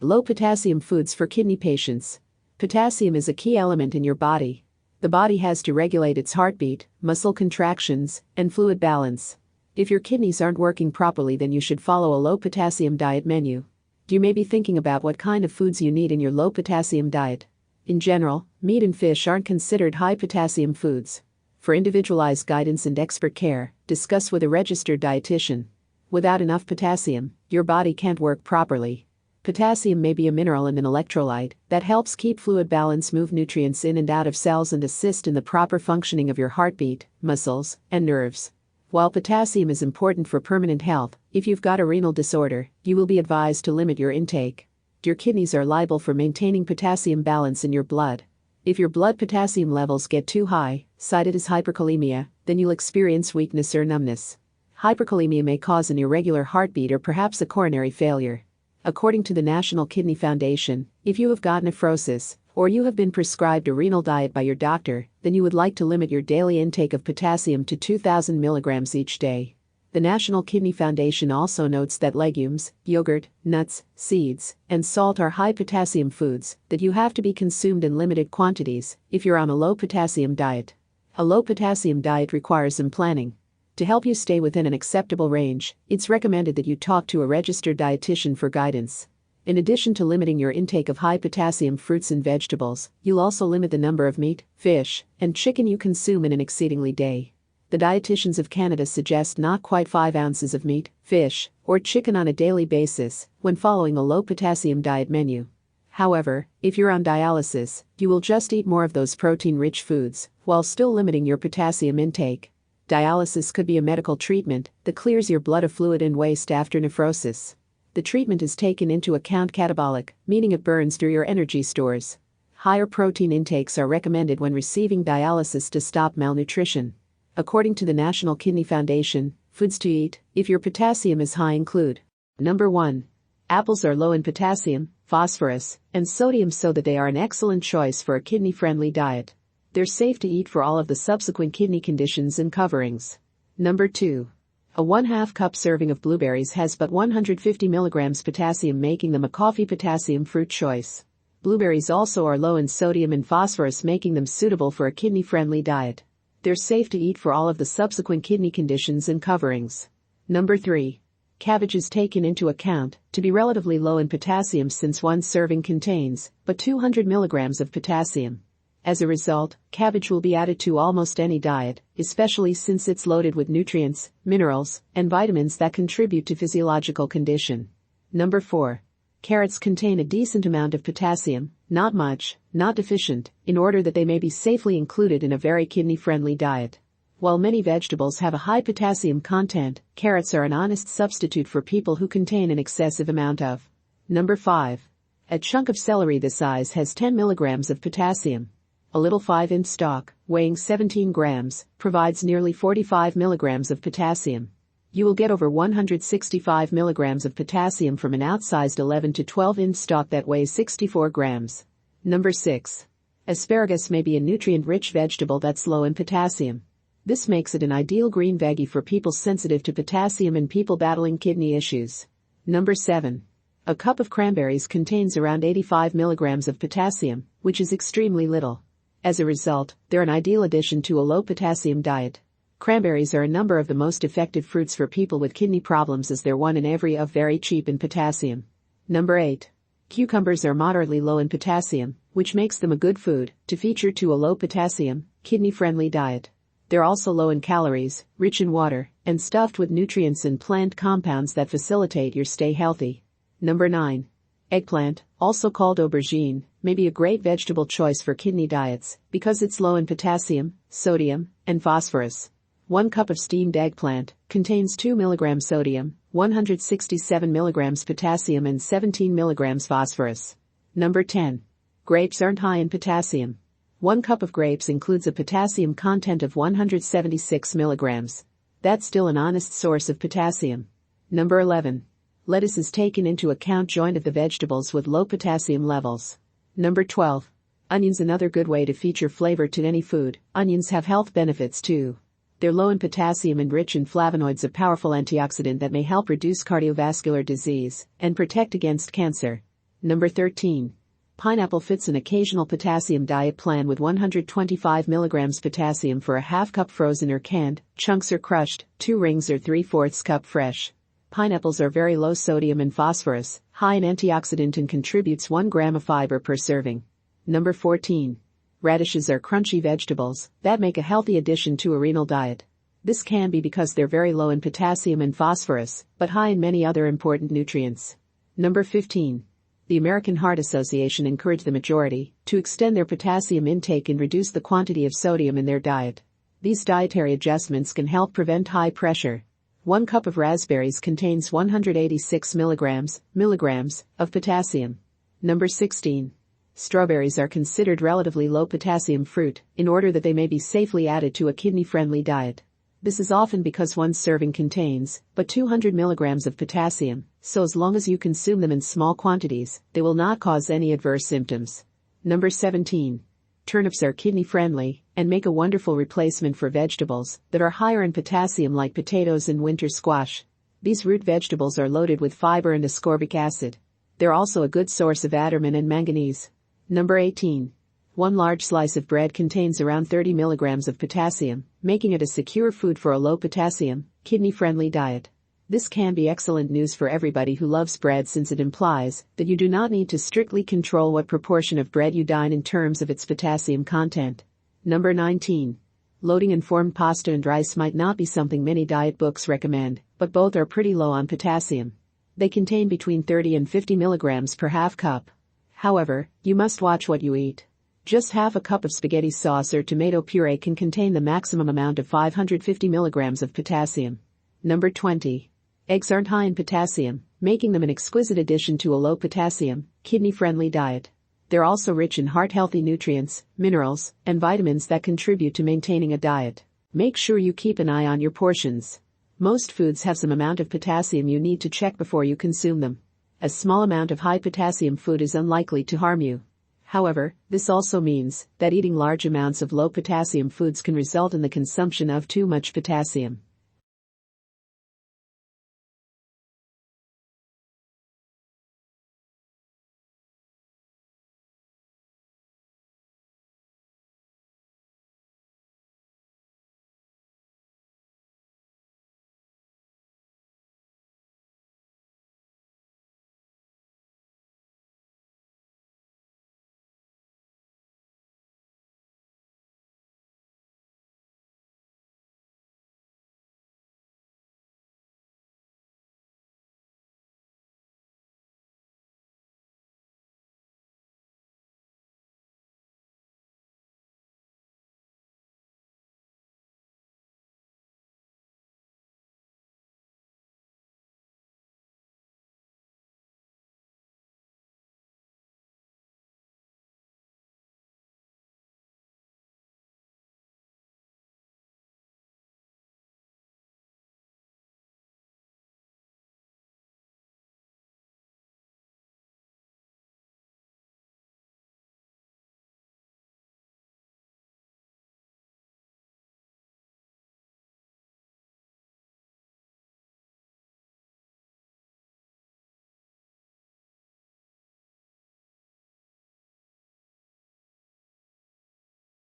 Low-potassium foods for kidney patients. Potassium is a key element in your body. The body has to regulate its heartbeat, muscle contractions, and fluid balance. If your kidneys aren't working properly, then you should follow a low-potassium diet menu. You may be thinking about what kind of foods you need in your low-potassium diet. In general, meat and fish aren't considered high-potassium foods. For individualized guidance and expert care, discuss with a registered dietitian. Without enough potassium, your body can't work properly. Potassium may be a mineral and an electrolyte that helps keep fluid balance, move nutrients in and out of cells, and assist in the proper functioning of your heartbeat, muscles, and nerves. While potassium is important for permanent health, if you've got a renal disorder, you will be advised to limit your intake. Your kidneys are liable for maintaining potassium balance in your blood. If your blood potassium levels get too high, cited as hyperkalemia, then you'll experience weakness or numbness. Hyperkalemia may cause an irregular heartbeat or perhaps a coronary failure. According to the National Kidney Foundation, if you have got nephrosis, or you have been prescribed a renal diet by your doctor, then you would like to limit your daily intake of potassium to 2,000 milligrams each day. The National Kidney Foundation also notes that legumes, yogurt, nuts, seeds, and salt are high potassium foods that you have to be consumed in limited quantities if you're on a low potassium diet. A low potassium diet requires some planning. To help you stay within an acceptable range, it's recommended that you talk to a registered dietitian for guidance. In addition to limiting your intake of high potassium fruits and vegetables, you'll also limit the number of meat, fish, and chicken you consume in an exceedingly day. The dietitians of Canada suggest not quite 5 ounces of meat, fish, or chicken on a daily basis when following a low potassium diet menu. However, if you're on dialysis, you will just eat more of those protein-rich foods while still limiting your potassium intake. Dialysis could be a medical treatment that clears your blood of fluid and waste after nephrosis. The treatment is taken into account catabolic, meaning it burns through your energy stores. Higher protein intakes are recommended when receiving dialysis to stop malnutrition. According to the National Kidney Foundation, foods to eat if your potassium is high include: Number 1. Apples are low in potassium, phosphorus, and sodium, so that they are an excellent choice for a kidney-friendly diet. They're safe to eat for all of the subsequent kidney conditions and coverings. Number 2. A 1/2 cup serving of blueberries has but 150 milligrams potassium, making them a coffee potassium fruit choice. Blueberries also are low in sodium and phosphorus, making them suitable for a kidney-friendly diet. They're safe to eat for all of the subsequent kidney conditions and coverings. Number 3. Cabbage is taken into account to be relatively low in potassium, since one serving contains but 200 milligrams of potassium. As a result, cabbage will be added to almost any diet, especially since it's loaded with nutrients, minerals, and vitamins that contribute to physiological condition. Number 4. Carrots contain a decent amount of potassium, not much, not deficient, in order that they may be safely included in a very kidney-friendly diet. While many vegetables have a high potassium content, carrots are an honest substitute for people who contain an excessive amount of. Number 5. A chunk of celery this size has 10 milligrams of potassium. A little 5-inch stalk, weighing 17 grams, provides nearly 45 milligrams of potassium. You will get over 165 milligrams of potassium from an outsized 11 to 12-inch stalk that weighs 64 grams. Number 6. Asparagus may be a nutrient-rich vegetable that's low in potassium. This makes it an ideal green veggie for people sensitive to potassium and people battling kidney issues. Number 7. A cup of cranberries contains around 85 milligrams of potassium, which is extremely little. As a result, they're an ideal addition to a low-potassium diet. Cranberries are a number of the most effective fruits for people with kidney problems, as they're one in every of very cheap in potassium. Number 8. Cucumbers are moderately low in potassium, which makes them a good food to feature to a low-potassium, kidney-friendly diet. They're also low in calories, rich in water, and stuffed with nutrients and plant compounds that facilitate your stay healthy. Number 9. Eggplant, also called aubergine, may be a great vegetable choice for kidney diets because it's low in potassium, sodium, and phosphorus. 1 cup of steamed eggplant contains 2 milligrams sodium, 167 milligrams potassium, and 17 milligrams phosphorus. Number 10. Grapes aren't high in potassium. 1 cup of grapes includes a potassium content of 176 milligrams. That's still an honest source of potassium. Number 11. Lettuce is taken into account, joined of the vegetables with low potassium levels. Number 12. Onions, another good way to feature flavor to any food. Onions have health benefits too. They're low in potassium and rich in flavonoids, a powerful antioxidant that may help reduce cardiovascular disease and protect against cancer. Number 13. Pineapple fits an occasional potassium diet plan with 125 mg potassium for a half cup frozen or canned, chunks or crushed, 2 rings or 3/4 cup fresh. Pineapples are very low sodium and phosphorus, high in antioxidant and contributes 1 gram of fiber per serving. Number 14. Radishes are crunchy vegetables that make a healthy addition to a renal diet. This can be because they're very low in potassium and phosphorus, but high in many other important nutrients. Number 15. The American Heart Association encouraged the majority to extend their potassium intake and reduce the quantity of sodium in their diet. These dietary adjustments can help prevent high pressure. 1 cup of raspberries contains 186 milligrams of potassium. Number 16. Strawberries are considered relatively low potassium fruit in order that they may be safely added to a kidney-friendly diet. This is often because one serving contains but 200 milligrams of potassium, so as long as you consume them in small quantities, they will not cause any adverse symptoms. Number 17. Turnips are kidney-friendly and make a wonderful replacement for vegetables that are higher in potassium like potatoes and winter squash. These root vegetables are loaded with fiber and ascorbic acid. They're also a good source of adermin and manganese. Number 18. 1 large slice of bread contains around 30 milligrams of potassium, making it a secure food for a low-potassium, kidney-friendly diet. This can be excellent news for everybody who loves bread since it implies that you do not need to strictly control what proportion of bread you dine in terms of its potassium content. Number 19. Loading informed pasta and rice might not be something many diet books recommend, but both are pretty low on potassium. They contain between 30 and 50 milligrams per half cup. However, you must watch what you eat. Just half a cup of spaghetti sauce or tomato puree can contain the maximum amount of 550 milligrams of potassium. Number 20. Eggs aren't high in potassium, making them an exquisite addition to a low-potassium, kidney-friendly diet. They're also rich in heart-healthy nutrients, minerals, and vitamins that contribute to maintaining a diet. Make sure you keep an eye on your portions. Most foods have some amount of potassium you need to check before you consume them. A small amount of high-potassium food is unlikely to harm you. However, this also means that eating large amounts of low-potassium foods can result in the consumption of too much potassium.